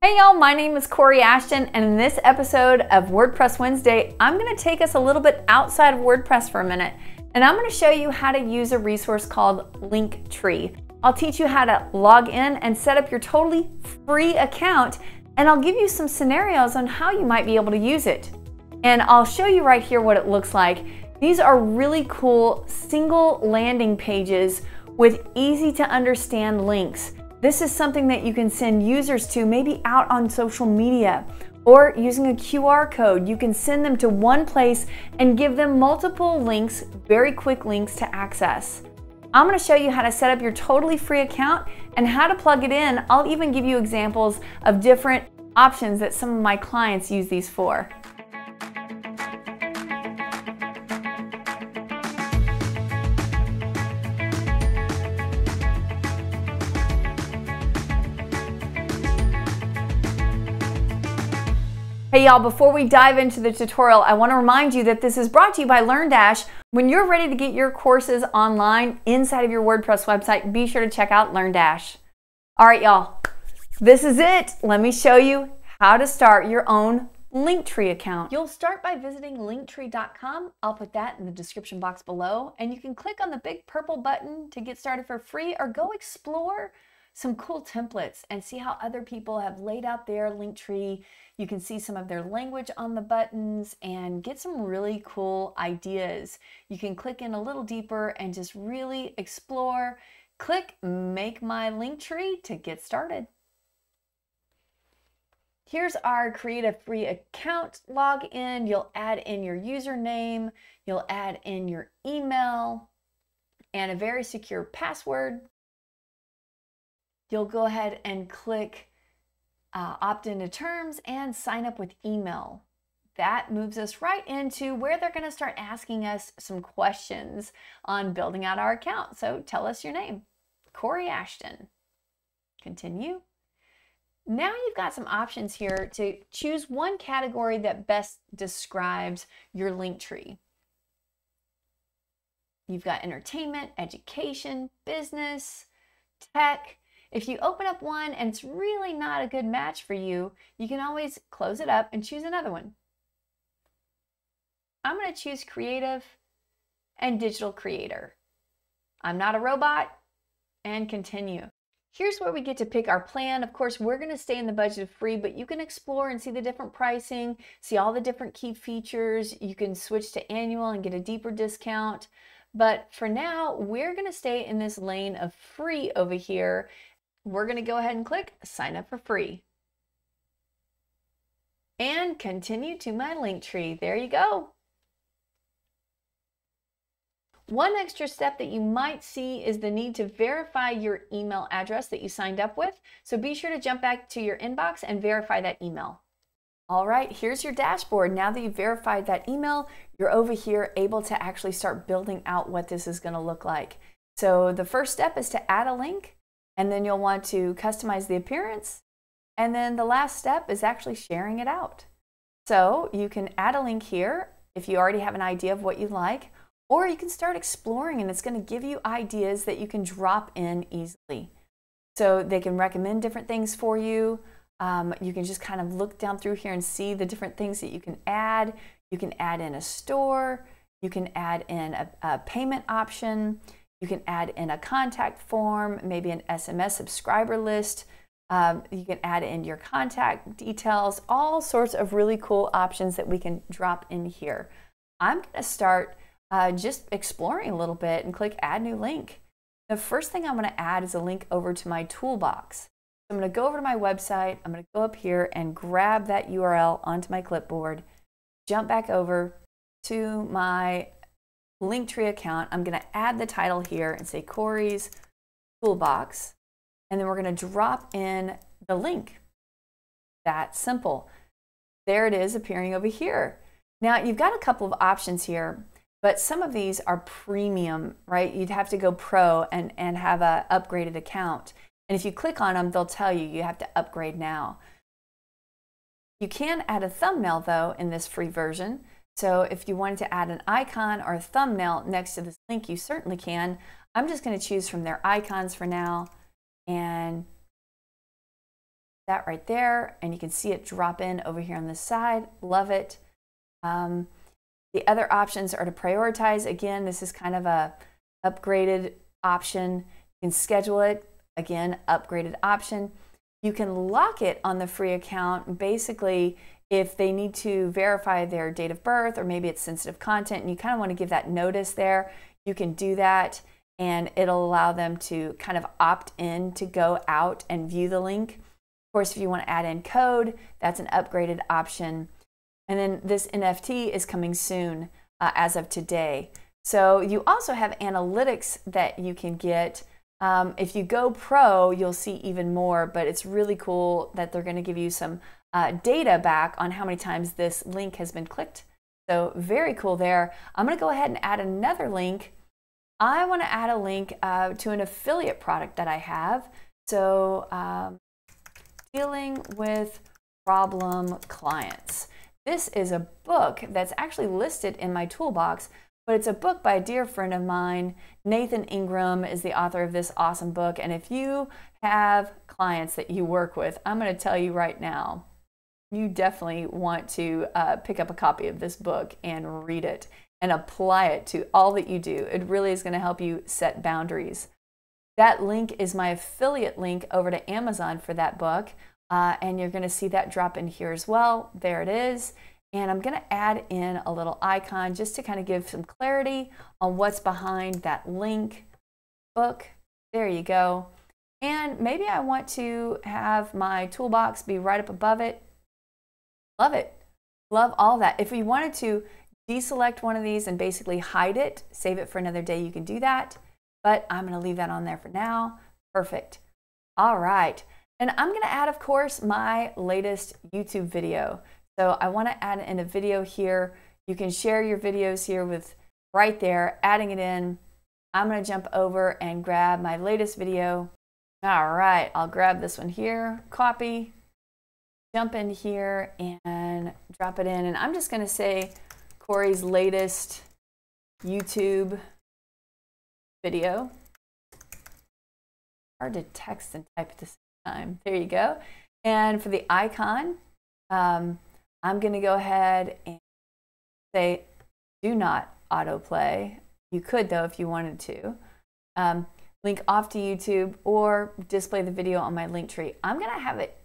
Hey y'all, my name is Kori Ashton, and in this episode of WordPress Wednesday, I'm going to take us a little bit outside of WordPress for a minute, and I'm going to show you how to use a resource called Linktr.ee. I'll teach you how to log in and set up your totally free account, and I'll give you some scenarios on how you might be able to use it. And I'll show you right here what it looks like. These are really cool single landing pages with easy to understand links. This is something that you can send users to, maybe out on social media, or using a QR code. You can send them to one place and give them multiple links, very quick links to access. I'm going to show you how to set up your totally free account and how to plug it in. I'll even give you examples of different options that some of my clients use these for. Hey y'all, before we dive into the tutorial, I want to remind you that this is brought to you by LearnDash. When you're ready to get your courses online inside of your WordPress website, be sure to check out LearnDash. All right, y'all, this is it. Let me show you how to start your own Linktree account. You'll start by visiting Linktr.ee.com. I'll put that in the description box below, and you can click on the big purple button to get started for free, or go explore some cool templates and see how other people have laid out their Linktree. You can see some of their language on the buttons and get some really cool ideas. You can click in a little deeper and just really explore. Click Make My Linktree to get started. Here's our Create a Free Account login. You'll add in your username, you'll add in your email, and a very secure password. You'll go ahead and click opt into terms and sign up with email. That moves us right into where they're going to start asking us some questions on building out our account. So tell us your name. Kori Ashton. Continue. Now you've got some options here to choose one category that best describes your Linktree. You've got entertainment, education, business, tech. If you open up one and it's really not a good match for you, you can always close it up and choose another one. I'm going to choose creative and digital creator. I'm not a robot, and continue. Here's where we get to pick our plan. Of course, we're going to stay in the budget of free, but you can explore and see the different pricing, see all the different key features. You can switch to annual and get a deeper discount. But for now, we're going to stay in this lane of free over here. We're going to go ahead and click sign up for free. And continue to my Linktree. There you go. One extra step that you might see is the need to verify your email address that you signed up with. So be sure to jump back to your inbox and verify that email. All right, here's your dashboard. Now that you've verified that email, you're over here able to actually start building out what this is going to look like. So the first step is to add a link. And then you'll want to customize the appearance. And then the last step is actually sharing it out. So you can add a link here if you already have an idea of what you like, or you can start exploring and it's going to give you ideas that you can drop in easily. So they can recommend different things for you. You can just kind of look down through here and see the different things that you can add. You can add in a store. You can add in a payment option. You can add in a contact form, maybe an SMS subscriber list. You can add in your contact details, all sorts of really cool options that we can drop in here. I'm going to start just exploring a little bit and click Add New Link. The first thing I'm going to add is a link over to my Toolbox. So I'm going to go over to my website. I'm going to go up here and grab that URL onto my clipboard, jump back over to my Linktree account. I'm going to add the title here and say Kori's Toolbox, and then we're going to drop in the link. That simple. There it is appearing over here. Now you've got a couple of options here, but some of these are premium, right? You'd have to go pro and have a upgraded account. And if you click on them, they'll tell you you have to upgrade now. You can add a thumbnail though in this free version. So if you wanted to add an icon or a thumbnail next to this link, you certainly can. I'm just going to choose from their icons for now and that right there, and you can see it drop in over here on this side. Love it. The other options are to prioritize. Again, this is kind of a upgraded option. You can schedule it. Again, upgraded option. You can lock it on the free account. Basically, if they need to verify their date of birth, or maybe it's sensitive content and you kind of want to give that notice there, you can do that, and it'll allow them to kind of opt in to go out and view the link. Of course, if you want to add in code, that's an upgraded option. And then this NFT is coming soon as of today. So you also have analytics that you can get. If you go pro, you'll see even more, but it's really cool that they're going to give you some data back on how many times this link has been clicked. So very cool there. I'm going to go ahead and add another link. I want to add a link to an affiliate product that I have. So dealing with problem clients. This is a book that's actually listed in my toolbox, but it's a book by a dear friend of mine. Nathan Ingram is the author of this awesome book. And if you have clients that you work with, I'm going to tell you right now, you definitely want to pick up a copy of this book and read it and apply it to all that you do. It really is going to help you set boundaries. That link is my affiliate link over to Amazon for that book. And you're going to see that drop in here as well. There it is. And I'm going to add in a little icon just to kind of give some clarity on what's behind that link book. There you go. And maybe I want to have my toolbox be right up above it. Love it. Love all that. If we wanted to deselect one of these and basically hide it, save it for another day, you can do that. But I'm going to leave that on there for now. Perfect. All right. And I'm going to add, of course, my latest YouTube video. So I want to add in a video here. You can share your videos here with right there, adding it in. I'm going to jump over and grab my latest video. All right, I'll grab this one here, copy, jump in here and drop it in. And I'm just going to say Kori's latest YouTube video. Hard to text and type at the same time. There you go. And for the icon, I'm going to go ahead and say do not autoplay. You could, though, if you wanted to. Link off to YouTube or display the video on my Linktree. I'm going to have it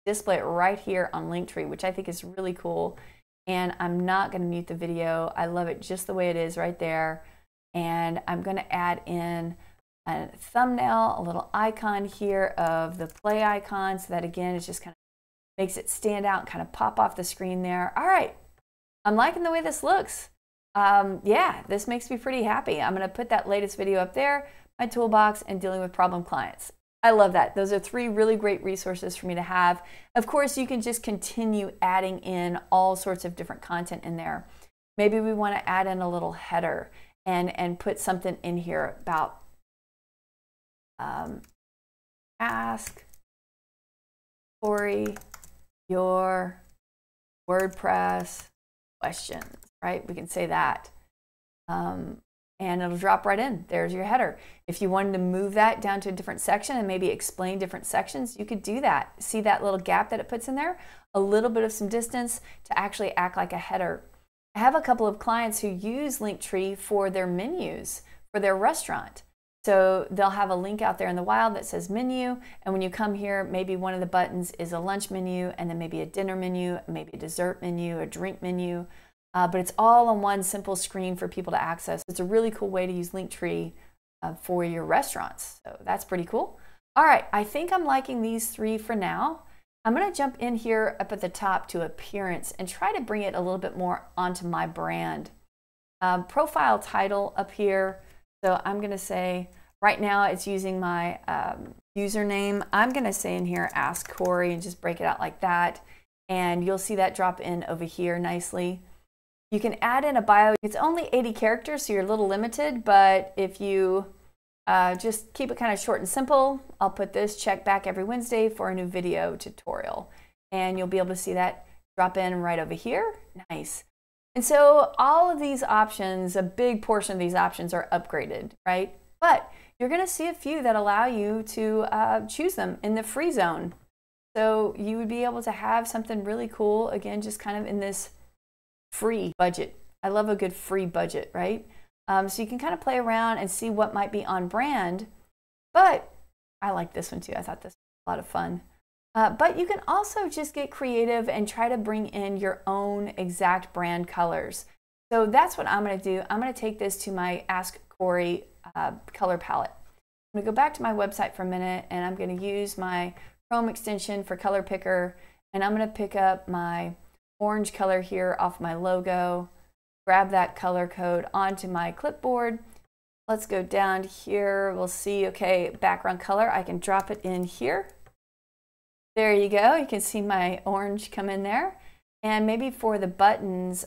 display it right here on Linktree, which I think is really cool. And I'm not going to mute the video. I love it just the way it is right there. And I'm going to add in a thumbnail, a little icon here of the play icon, so that again, it's just kind of makes it stand out and kind of pop off the screen there. All right, I'm liking the way this looks. Yeah, this makes me pretty happy. I'm going to put that latest video up there, my toolbox, and dealing with problem clients. I love that. Those are 3 really great resources for me to have. Of course, you can just continue adding in all sorts of different content in there. Maybe we want to add in a little header and put something in here about ask Kori your WordPress questions, right? We can say that. And it'll drop right in. There's your header. If you wanted to move that down to a different section and maybe explain different sections, you could do that. See that little gap that it puts in there? A little bit of some distance to actually act like a header. I have a couple of clients who use Linktree for their menus, for their restaurant. So they'll have a link out there in the wild that says menu, and when you come here, maybe one of the buttons is a lunch menu, and then maybe a dinner menu, maybe a dessert menu, a drink menu, but it's all on one simple screen for people to access. It's a really cool way to use Linktree for your restaurants, so that's pretty cool. All right, I think I'm liking these 3 for now. I'm going to jump in here up at the top to appearance and try to bring it a little bit more onto my brand. Profile title up here. So I'm going to say, right now it's using my username. I'm going to say in here, ask Kori, and just break it out like that. And you'll see that drop in over here nicely. You can add in a bio. It's only 80 characters, so you're a little limited. But if you just keep it kind of short and simple, I'll put this, check back every Wednesday for a new video tutorial. And you'll be able to see that drop in right over here. Nice. And so all of these options, a big portion of these options are upgraded, right? But you're going to see a few that allow you to choose them in the free zone. So you would be able to have something really cool, again, just kind of in this free budget. I love a good free budget, right? So you can kind of play around and see what might be on brand, but I like this one too. I thought this was a lot of fun. But you can also just get creative and try to bring in your own exact brand colors. So that's what I'm going to do. I'm going to take this to my Ask Kori color palette. I'm going to go back to my website for a minute, and I'm going to use my Chrome extension for color picker, and I'm going to pick up my orange color here off my logo, grab that color code onto my clipboard. Let's go down here. We'll see, okay, background color. I can drop it in here. There you go. You can see my orange come in there. And maybe for the buttons,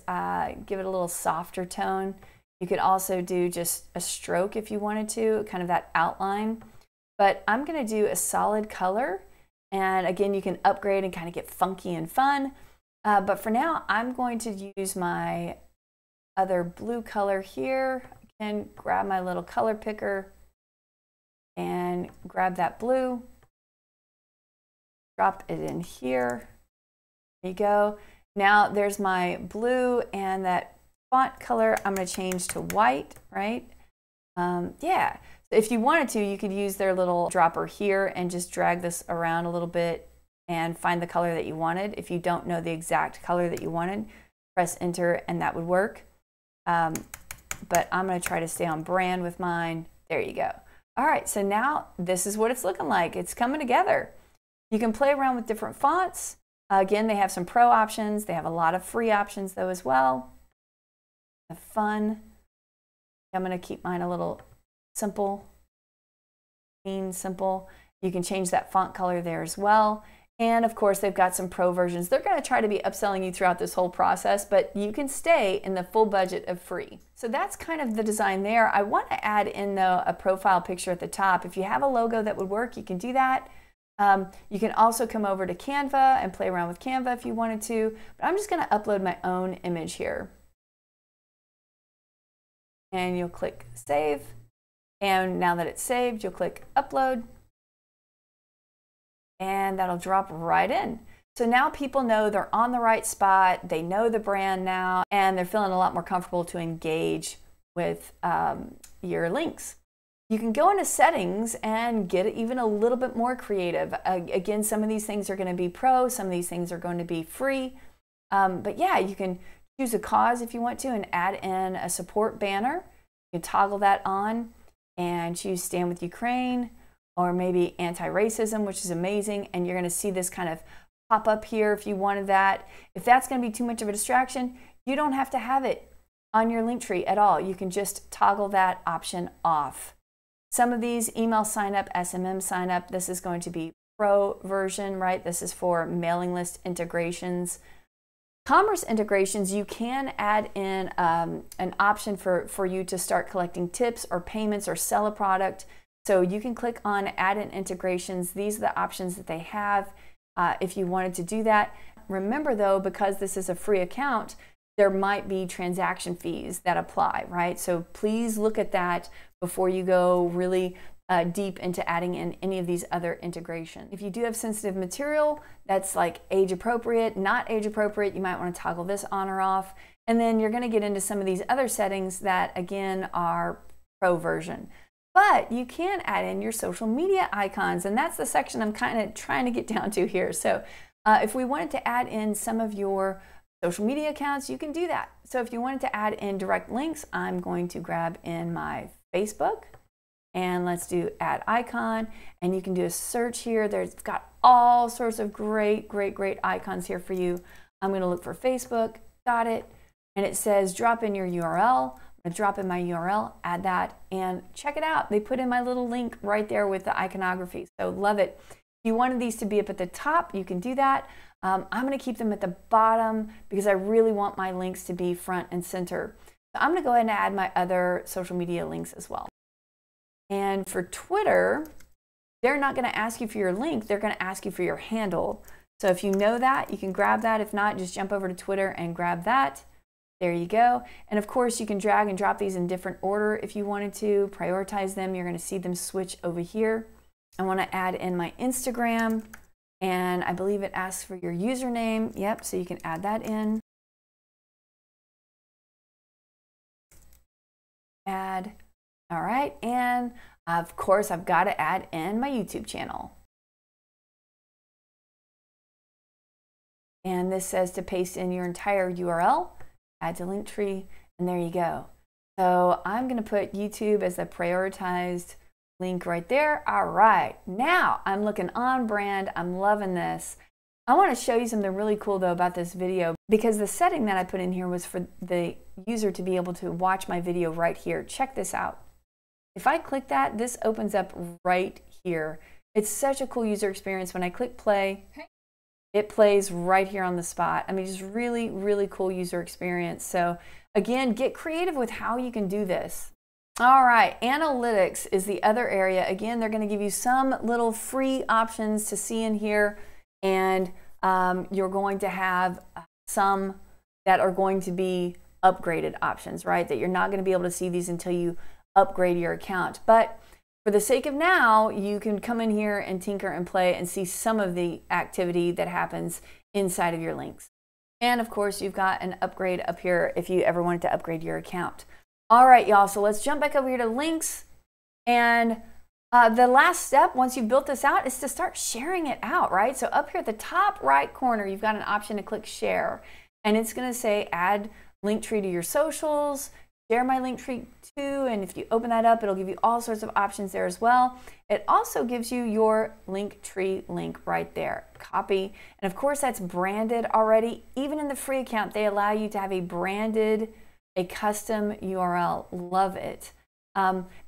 give it a little softer tone. You could also do just a stroke if you wanted to, kind of that outline. But I'm going to do a solid color. And again, you can upgrade and kind of get funky and fun. But for now, I'm going to use my other blue color here. Again, grab my little color picker and grab that blue. Drop it in here. There you go. Now there's my blue, and that font color I'm going to change to white, right? Yeah. If you wanted to, you could use their little dropper here and just drag this around a little bit and find the color that you wanted. If you don't know the exact color that you wanted, press enter and that would work. But I'm going to try to stay on brand with mine. There you go. All right, so now this is what it's looking like. It's coming together. You can play around with different fonts. Again, they have some pro options. They have a lot of free options though as well. Have fun. I'm going to keep mine a little simple, clean, simple. You can change that font color there as well. And of course, they've got some pro versions. They're going to try to be upselling you throughout this whole process, but you can stay in the full budget of free. So that's kind of the design there. I want to add in though a profile picture at the top. If you have a logo that would work, you can do that. You can also come over to Canva and play around with Canva if you wanted to, but I'm just going to upload my own image here. And you'll click save. And now that it's saved, you'll click upload. And that'll drop right in. So now people know they're on the right spot, they know the brand now, and they're feeling a lot more comfortable to engage with your links. You can go into settings and get even a little bit more creative. Again, some of these things are going to be pro, some of these things are going to be free. But yeah, you can choose a cause if you want to and add in a support banner. You can toggle that on and choose Stand with Ukraine, or maybe anti-racism, which is amazing. And you're going to see this kind of pop up here if you wanted that. If that's going to be too much of a distraction, you don't have to have it on your Linktree at all. You can just toggle that option off. Some of these email sign up, SMM sign up, this is going to be pro version, right? This is for mailing list integrations. Commerce integrations, you can add in an option for you to start collecting tips or payments or sell a product. So you can click on add in integrations. These are the options that they have if you wanted to do that. Remember though, because this is a free account, there might be transaction fees that apply, right? So please look at that before you go really deep into adding in any of these other integrations. If you do have sensitive material that's like age appropriate, not age appropriate, you might want to toggle this on or off. And then you're going to get into some of these other settings that again are pro version. But you can add in your social media icons, and that's the section I'm kind of trying to get down to here. So if we wanted to add in some of your social media accounts, you can do that. So if you wanted to add in direct links, I'm going to grab in my Facebook and let's do add icon, and you can do a search here. There's got all sorts of great icons here for you. I'm going to look for Facebook, got it, and it says drop in your URL. I'm going to drop in my URL, add that, and check it out. They put in my little link right there with the iconography, so love it. If you wanted these to be up at the top, you can do that. I'm going to keep them at the bottom because I really want my links to be front and center. So I'm going to go ahead and add my other social media links as well. And for Twitter, they're not going to ask you for your link, they're going to ask you for your handle. So if you know that, you can grab that. If not, just jump over to Twitter and grab that. There you go. And of course, you can drag and drop these in different order if you wanted to. Prioritize them. You're going to see them switch over here. I want to add in my Instagram. And I believe it asks for your username. Yep, so you can add that in. Add. All right, and of course I've got to add in my YouTube channel. And this says to paste in your entire URL, add to Linktree, and there you go. So I'm going to put YouTube as the prioritized link right there. All right, now I'm looking on brand. I'm loving this. I want to show you something really cool though about this video, because the setting that I put in here was for the user to be able to watch my video right here. Check this out. If I click that, this opens up right here. It's such a cool user experience. When I click play, it plays right here on the spot. I mean, just really, really cool user experience. So again, get creative with how you can do this. All right, analytics is the other area. Again, they're going to give you some little free options to see in here, and you're going to have some that are going to be upgraded options, right? That you're not going to be able to see these until you upgrade your account. But for the sake of now, you can come in here and tinker and play and see some of the activity that happens inside of your links. And of course, you've got an upgrade up here if you ever wanted to upgrade your account. All right, y'all, so let's jump back over here to links. And the last step, once you've built this out, is to start sharing it out, right? So up here at the top right corner, you've got an option to click share. And it's going to say add Linktree to your socials, share my Linktree to, and if you open that up, it'll give you all sorts of options there as well. It also gives you your Linktree link right there. Copy, and of course that's branded already. Even in the free account, they allow you to have a branded, a custom URL. Love it.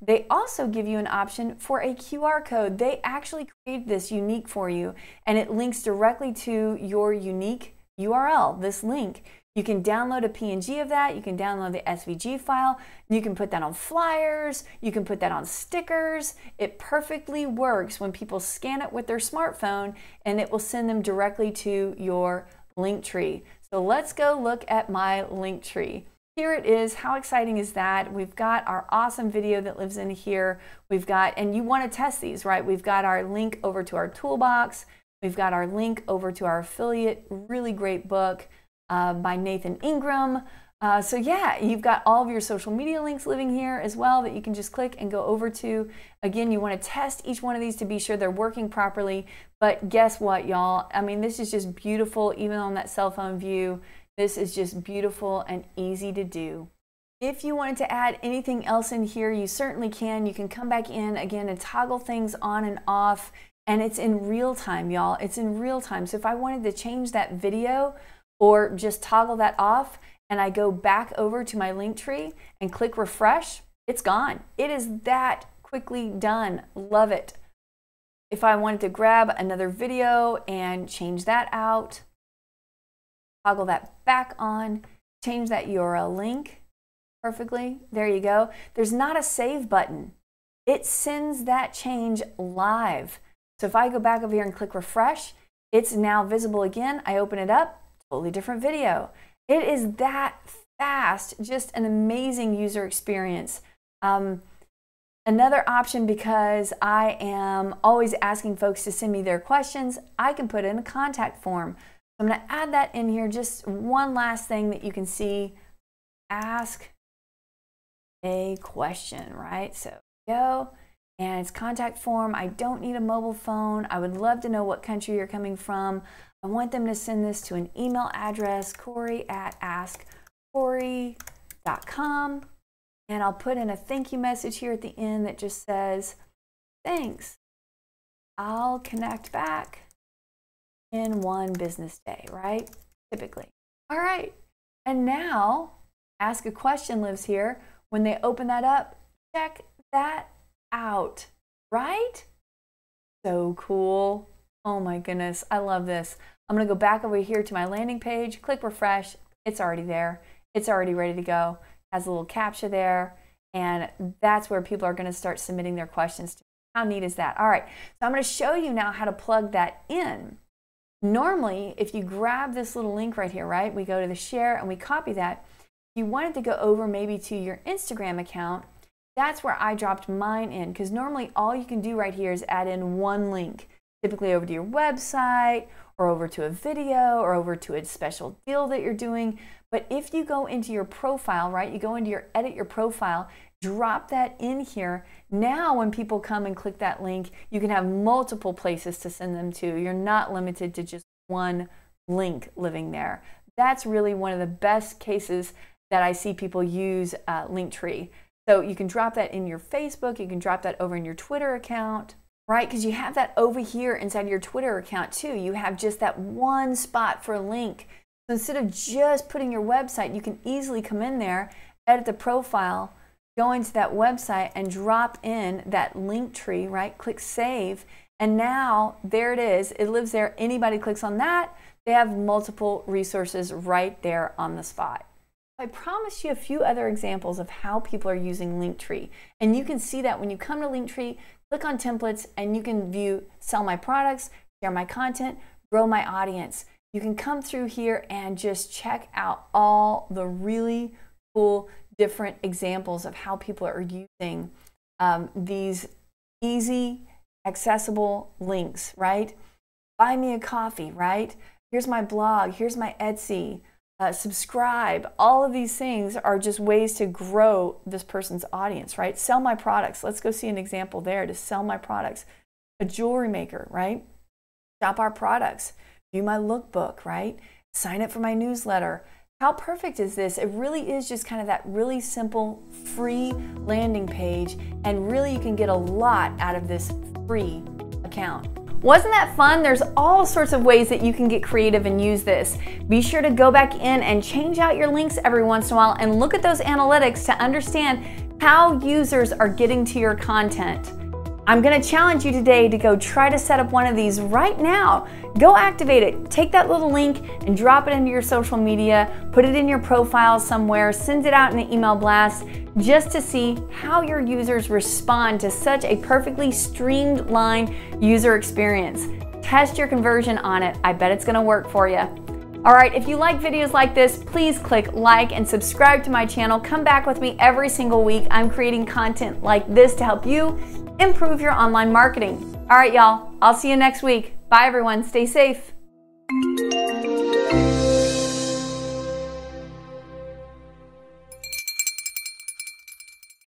They also give you an option for a QR code. They actually create this unique for you, and it links directly to your unique URL, this link. You can download a PNG of that, you can download the SVG file, you can put that on flyers, you can put that on stickers. It perfectly works when people scan it with their smartphone, and it will send them directly to your Linktree. So let's go look at my Linktree. Here it is. How exciting is that? We've got our awesome video that lives in here. We've got, and you want to test these, right? We've got our link over to our Toolbox. We've got our link over to our affiliate, really great book by Nathan Ingram. So yeah, you've got all of your social media links living here as well that you can just click and go over to. Again, you want to test each one of these to be sure they're working properly. But guess what, y'all? I mean, this is just beautiful, even on that cell phone view. This is just beautiful and easy to do. If you wanted to add anything else in here, you certainly can. You can come back in again and toggle things on and off, and it's in real time, y'all. It's in real time. So if I wanted to change that video or just toggle that off, and I go back over to my Linktree and click refresh, it's gone. It is that quickly done. Love it. If I wanted to grab another video and change that out, toggle that back on, change that URL link perfectly. There you go. There's not a save button. It sends that change live. So if I go back over here and click refresh, it's now visible again. I open it up, totally different video. It is that fast, just an amazing user experience. Another option, because I am always asking folks to send me their questions, I can put in a contact form. I'm going to add that in here. Just one last thing that you can see. Ask a question, right? So go, and it's contact form. I don't need a mobile phone. I would love to know what country you're coming from. I want them to send this to an email address, Kori@askkori.com. And I'll put in a thank you message here at the end that just says, thanks. I'll connect back in 1 business day, right? Typically. All right. And now ask a question lives here. When they open that up, check that out, right? So cool. Oh my goodness. I love this. I'm going to go back over here to my landing page, click refresh. It's already there. It's already ready to go. Has a little captcha there. And that's where people are going to start submitting their questions to. How neat is that? All right. So I'm going to show you now how to plug that in. Normally, if you grab this little link right here, right, we go to the share and we copy that. If you wanted to go over maybe to your Instagram account, that's where I dropped mine in, because normally all you can do right here is add in 1 link. typically over to your website or over to a video or over to a special deal that you're doing. But if you go into your profile, right, you go into your edit your profile, drop that in here. Now when people come and click that link, you can have multiple places to send them to. You're not limited to just one link living there. That's really one of the best cases that I see people use Linktree. So you can drop that in your Facebook, you can drop that over in your Twitter account, right? Because you have that over here inside your Twitter account too. You have just that one spot for a link. So instead of just putting your website, you can easily come in there, edit the profile, go into that website and drop in that Linktree, right? Click save, and now there it is. It lives there. Anybody clicks on that, they have multiple resources right there on the spot. I promised you a few other examples of how people are using Linktree, and you can see that when you come to Linktree, click on templates, and you can view sell my products, share my content, grow my audience. You can come through here and just check out all the really cool different examples of how people are using these easy, accessible links, right? Buy me a coffee, right? Here's my blog, here's my Etsy, subscribe. All of these things are just ways to grow this person's audience, right? Sell my products. Let's go see an example there to sell my products. A jewelry maker, right? Shop our products. View my lookbook, right? Sign up for my newsletter. How perfect is this? It really is just kind of that really simple free landing page, and really you can get a lot out of this free account. Wasn't that fun? There's all sorts of ways that you can get creative and use this. Be sure to go back in and change out your links every once in a while and look at those analytics to understand how users are getting to your content. I'm going to challenge you today to go try to set up one of these right now. Go activate it. Take that little link and drop it into your social media, put it in your profile somewhere, send it out in an email blast just to see how your users respond to such a perfectly streamlined user experience. Test your conversion on it. I bet it's going to work for you. All right, if you like videos like this, please click like and subscribe to my channel. Come back with me every single week. I'm creating content like this to help you improve your online marketing. All right, y'all, I'll see you next week. Bye, everyone. Stay safe.